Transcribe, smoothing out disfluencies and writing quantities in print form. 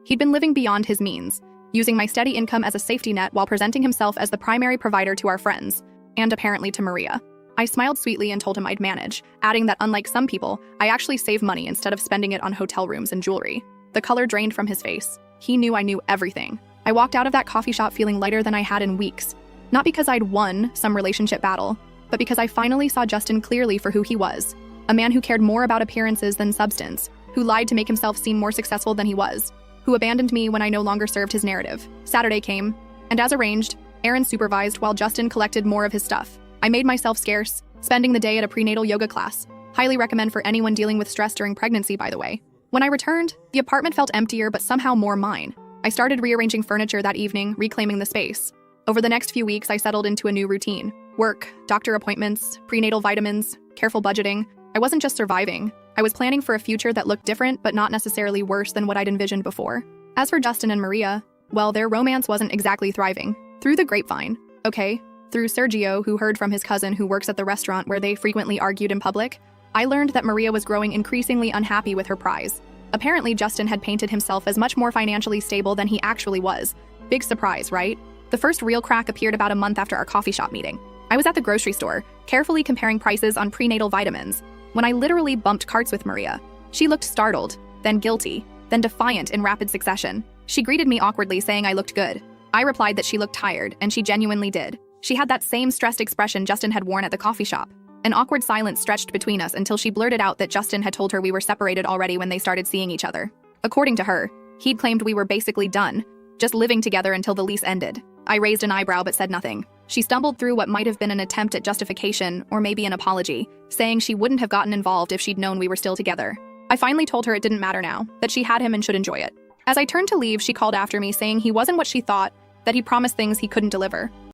He'd been living beyond his means, using my steady income as a safety net while presenting himself as the primary provider to our friends, and apparently to Maria. I smiled sweetly and told him I'd manage, adding that unlike some people, I actually save money instead of spending it on hotel rooms and jewelry. The color drained from his face. He knew I knew everything. I walked out of that coffee shop feeling lighter than I had in weeks. Not because I'd won some relationship battle, but because I finally saw Justin clearly for who he was. A man who cared more about appearances than substance, who lied to make himself seem more successful than he was, who abandoned me when I no longer served his narrative. Saturday came, and as arranged, Aaron supervised while Justin collected more of his stuff. I made myself scarce, spending the day at a prenatal yoga class. Highly recommend for anyone dealing with stress during pregnancy, by the way. When I returned, the apartment felt emptier but somehow more mine. I started rearranging furniture that evening, reclaiming the space. Over the next few weeks, I settled into a new routine. Work, doctor appointments, prenatal vitamins, careful budgeting. I wasn't just surviving. I was planning for a future that looked different but not necessarily worse than what I'd envisioned before. As for Justin and Maria, well, their romance wasn't exactly thriving. Through the grapevine, okay? Through Sergio, who heard from his cousin who works at the restaurant where they frequently argued in public, I learned that Maria was growing increasingly unhappy with her prize. Apparently, Justin had painted himself as much more financially stable than he actually was. Big surprise, right? The first real crack appeared about a month after our coffee shop meeting. I was at the grocery store, carefully comparing prices on prenatal vitamins, when I literally bumped carts with Maria. She looked startled, then guilty, then defiant in rapid succession. She greeted me awkwardly, saying I looked good. I replied that she looked tired, and she genuinely did. She had that same stressed expression Justin had worn at the coffee shop. An awkward silence stretched between us until she blurted out that Justin had told her we were separated already when they started seeing each other. According to her, he'd claimed we were basically done, just living together until the lease ended. I raised an eyebrow but said nothing. She stumbled through what might have been an attempt at justification, or maybe an apology, saying she wouldn't have gotten involved if she'd known we were still together. I finally told her it didn't matter now, that she had him and should enjoy it. As I turned to leave, she called after me saying he wasn't what she thought, that he promised things he couldn't deliver.